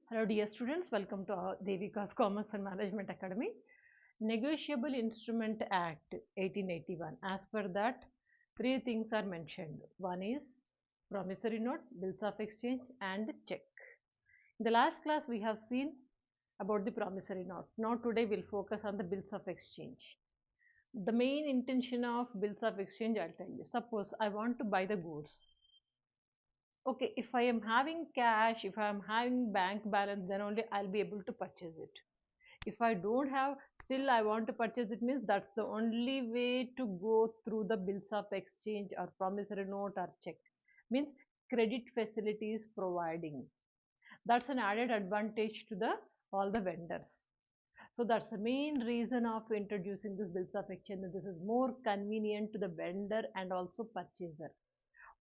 Hello dear students, welcome to our Devika's Commerce and Management Academy. Negotiable Instrument Act 1881. As per that, three things are mentioned. One is promissory note, bills of exchange and check. In the last class we have seen about the promissory note. Now today we'll focus on the bills of exchange. The main intention of bills of exchange I'll tell you. Suppose I want to buy the goods. Okay, if I am having cash, if I am having bank balance, then only I'll be able to purchase it. If I don't have, still I want to purchase it, means that's the only way to go through the bills of exchange or promissory note or check. Means credit facilities providing. That's an added advantage to the all the vendors. So that's the main reason of introducing this bills of exchange. This is more convenient to the vendor and also purchaser.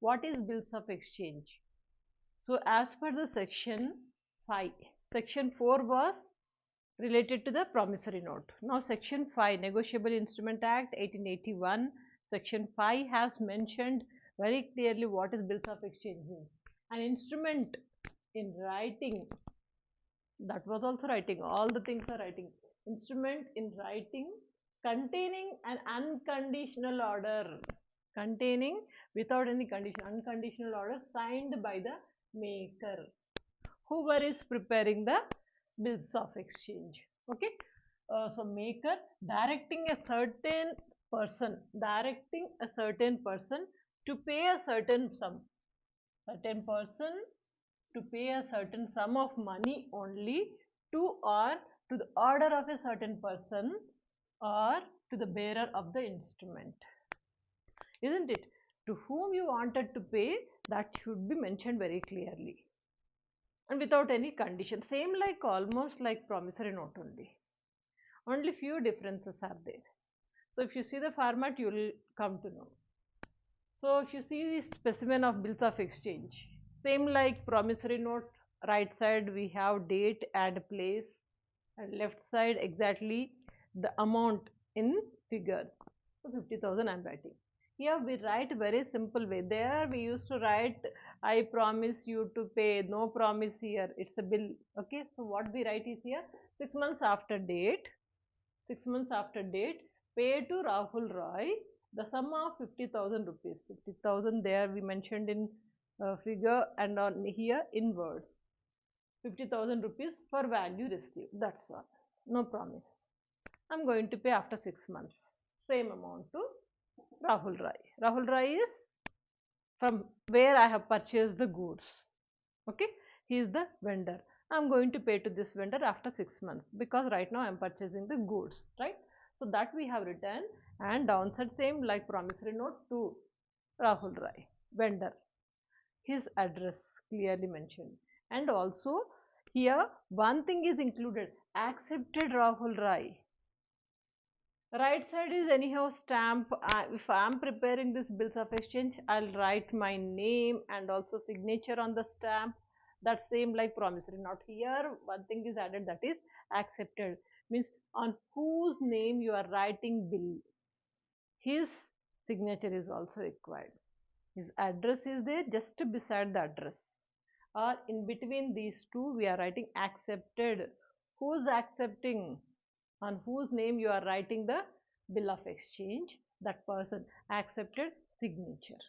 What is bills of exchange? So as per the section 5, section 4 was related to the promissory note. Now section 5, Negotiable Instrument Act 1881, section 5 has mentioned very clearly what is bills of exchange means. An instrument in writing, that was also writing, all the things are writing. Instrument in writing containing an unconditional order, containing without any condition, unconditional order signed by the maker, whoever is preparing the bills of exchange. Okay, so maker directing a certain person, to pay a certain sum, certain person to pay a certain sum of money only to or to the order of a certain person or to the bearer of the instrument, isn't it? To whom you wanted to pay, that should be mentioned very clearly and without any condition. Same like almost like promissory note only few differences are there. So if you see the format, you will come to know. So if you see the specimen of bills of exchange, same like promissory note, right side we have date and place, and left side exactly the amount in figures. So 50,000 I am writing. Here we write very simple way. There we used to write, I promise you to pay, no promise here, it's a bill. Okay, so what we write is here, 6 months after date, 6 months after date, pay to Rahul Roy the sum of 50,000 rupees. 50,000 there we mentioned in figure and on here in words. 50,000 rupees for value received. That's all. No promise. I'm going to pay after 6 months. Same amount to Rahul Rai. Rahul Rai is from where I have purchased the goods. Okay. He is the vendor. I'm going to pay to this vendor after 6 months because right now I'm purchasing the goods. Right. So that we have written, and downside same like promissory note to Rahul Rai, vendor. His address clearly mentioned. And also here one thing is included, accepted Rahul Rai. Right side is anyhow stamp. If I am preparing this bills of exchange, I'll write my name and also signature on the stamp. That same like promissory note. Here one thing is added, that is accepted, means on whose name you are writing bill, his signature is also required. His address is there just beside the address, or in between these two we are writing accepted. Who's accepting? On whose name you are writing the bill of exchange, that person, accepted, signature.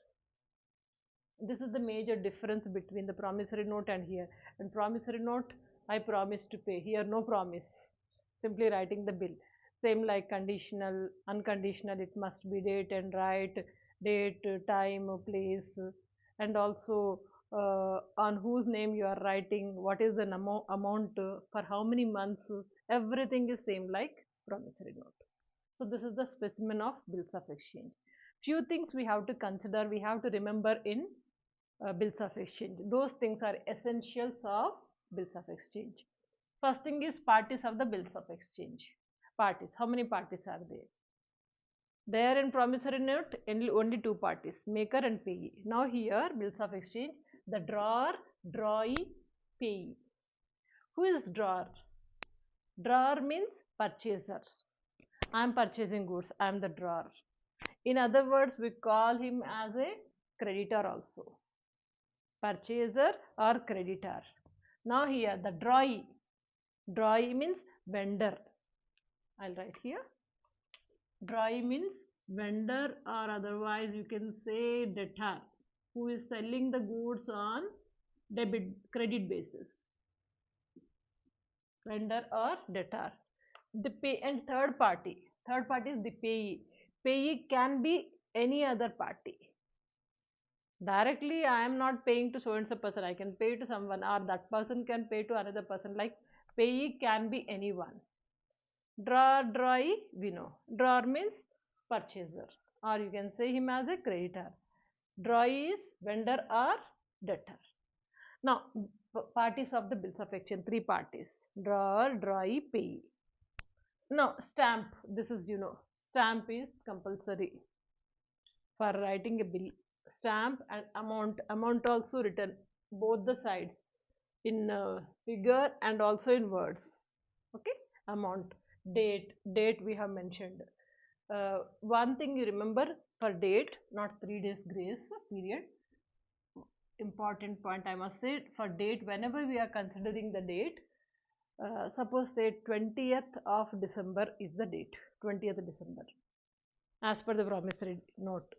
This is the major difference between the promissory note and here. And promissory note, I promise to pay. Here no promise, simply writing the bill. Same like conditional, unconditional, it must be date and write date, time, place, and also on whose name you are writing, what is the amount, for how many months, everything is same like promissory note. So this is the specimen of bills of exchange. Few things we have to consider, we have to remember in bills of exchange. Those things are essentials of bills of exchange. First thing is parties of the bills of exchange. Parties, how many parties are there? There in promissory note, only two parties, maker and payee. Now here, bills of exchange, the drawer, drawee, payee. Who is drawer? Drawer means purchaser. I am purchasing goods, I am the drawer. In other words, we call him as a creditor also. Purchaser or creditor. Now here the drawee. Drawee means vendor. I'll write here. Drawee means vendor, or otherwise you can say debtor, who is selling the goods on debit credit basis. Vendor or debtor. The pay and third party. Third party is the payee. Payee can be any other party. Directly, I am not paying to so and so person. I can pay to someone, or that person can pay to another person. Like payee can be anyone. Drawer, drawee, we know. Drawer means purchaser, or you can say him as a creditor. Drawee is vendor or debtor. Now, parties of the bills of exchange, three parties: drawer, drawee, payee. Now, stamp. This is, stamp is compulsory for writing a bill. Stamp and amount also written, both the sides, in figure and also in words. Okay, amount, date we have mentioned. One thing you remember, for date, not 3 days grace period. Important point I must say, for date, whenever we are considering the date, suppose say 20th of December is the date, 20th December, as per the promissory note.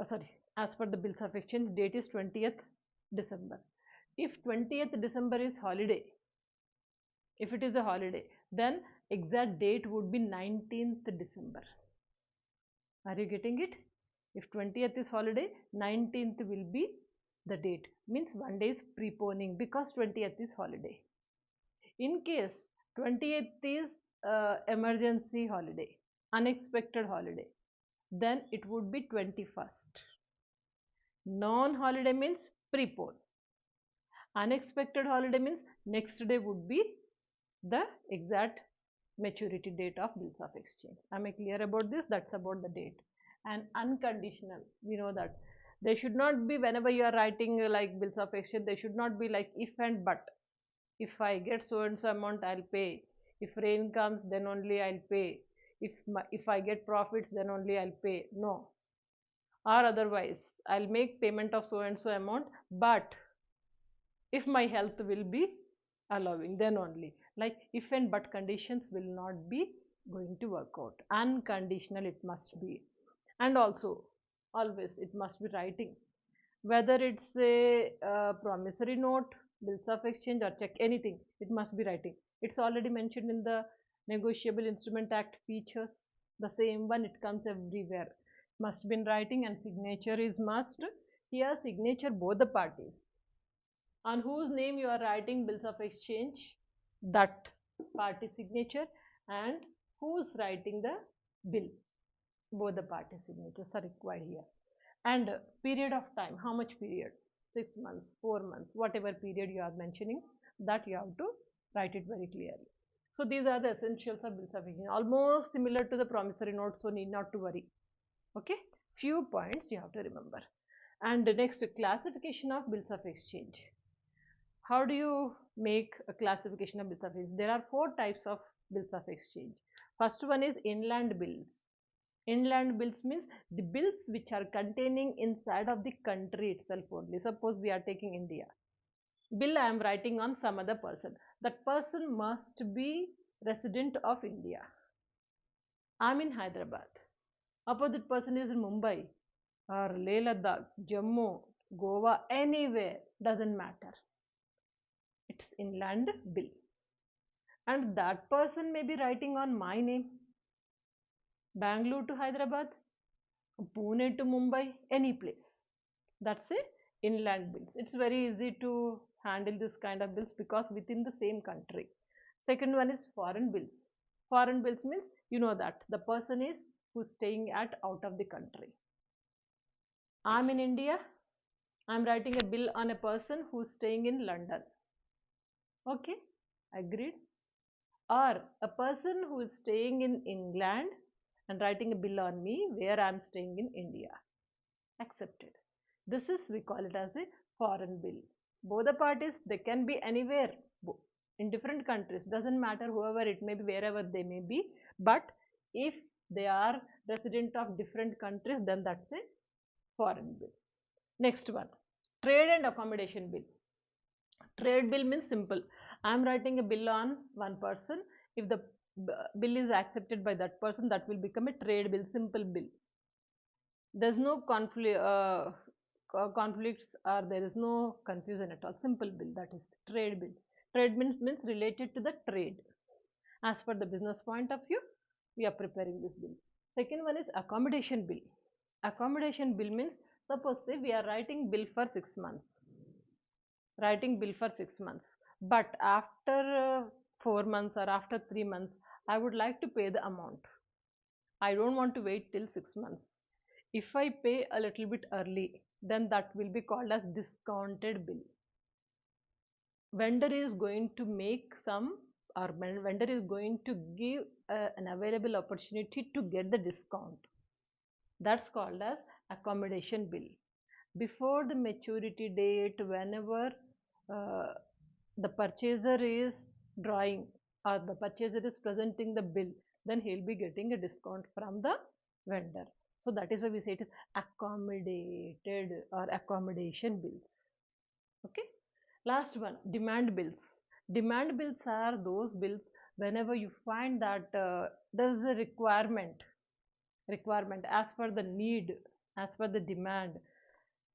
Sorry, as per the bills of exchange, date is 20th December. If 20th December is holiday, if it is a holiday, then exact date would be 19th December. Are you getting it? If 20th is holiday, 19th will be the date. Means 1 day is preponing because 20th is holiday. In case 20th is emergency holiday, unexpected holiday, then it would be 21st. Non-holiday means prepone. Unexpected holiday means next day would be the exact maturity date of bills of exchange. Am I clear about this? That's about the date. And unconditional, we know that they should not be, whenever you are writing like bills of exchange, they should not be like if and but. If I get so and so amount, I'll pay. If rain comes, then only I'll pay. If I get profits, then only I'll pay. No. Or otherwise, I'll make payment of so and so amount, but if my health will be allowing, then only. Like if and but conditions will not be going to work out. Unconditional it must be. And also, always it must be writing. Whether it's a promissory note, bills of exchange, or check, anything, it must be writing. It's already mentioned in the Negotiable Instrument Act features. The same one, it comes everywhere. Must be in writing, and signature is must. Here, signature both the parties. On whose name you are writing bills of exchange, that party signature, and who's writing the bill, both the party signatures are required here. And period of time, how much period, 6 months, 4 months, whatever period you are mentioning, that you have to write it very clearly. So these are the essentials of bills of exchange, almost similar to the promissory note, so need not to worry. Okay, few points you have to remember. And next, classification of bills of exchange. How do you make a classification of bills of exchange? There are 4 types of bills of exchange. First one is inland bills. Inland bills means the bills which are containing inside of the country itself only. Suppose we are taking India. Bill I am writing on some other person. That person must be resident of India. I am in Hyderabad. Opposite person is in Mumbai or Leh Ladakh, Jammu, Goa, anywhere, doesn't matter. It's inland bill. And that person may be writing on my name. Bangalore to Hyderabad, Pune to Mumbai, any place. That's a inland bills. It's very easy to handle this kind of bills because within the same country. Second one is foreign bills. Foreign bills means you know that the person is who's staying at out of the country. I'm in India. I'm writing a bill on a person who's staying in London. Okay, agreed. Or a person who is staying in England and writing a bill on me where I'm staying in India. Accepted. This is, we call it as a foreign bill. Both the parties, they can be anywhere in different countries, doesn't matter, whoever it may be, wherever they may be, but if they are resident of different countries, then that's a foreign bill. Next one, trade and accommodation bill. Trade bill means simple. I am writing a bill on one person. If the bill is accepted by that person, that will become a trade bill, simple bill. There's no conflicts, or there is no confusion at all. Simple bill, that is trade bill. Trade means related to the trade. As per the business point of view, we are preparing this bill. Second one is accommodation bill. Accommodation bill means, suppose say we are writing bill for 6 months, but after 4 months or after 3 months, I would like to pay the amount. I don't want to wait till 6 months. If I pay a little bit early, then that will be called as discounted bill. Vendor is going to make some, or vendor is going to give an available opportunity to get the discount. That's called as accommodation bill. Before the maturity date, whenever uh, the purchaser is drawing, or the purchaser is presenting the bill, then he'll be getting a discount from the vendor. So that is why we say it is accommodated or accommodation bills. Okay. Last one, demand bills. Demand bills are those bills whenever you find that there is a requirement as per the need, as per the demand.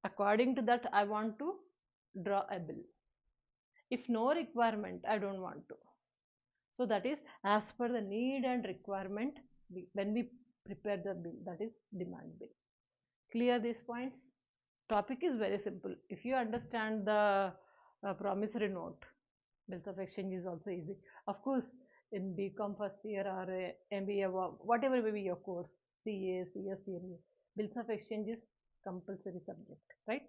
According to that, I want to draw a bill. If no requirement, I don't want to. So that is as per the need and requirement, when we prepare the bill, that is demand bill. Clear these points? Topic is very simple. If you understand the promissory note, bills of exchange is also easy. Of course, in BCom first year or MBA, whatever may be your course, CA, CS, CMA, bills of exchange is compulsory subject, right?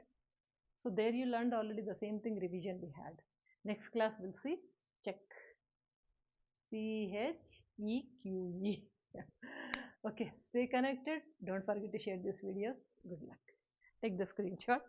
So there you learned already the same thing revision we had. Next class we'll see check. CHEQE. Okay, stay connected. Don't forget to share this video. Good luck. Take the screenshot.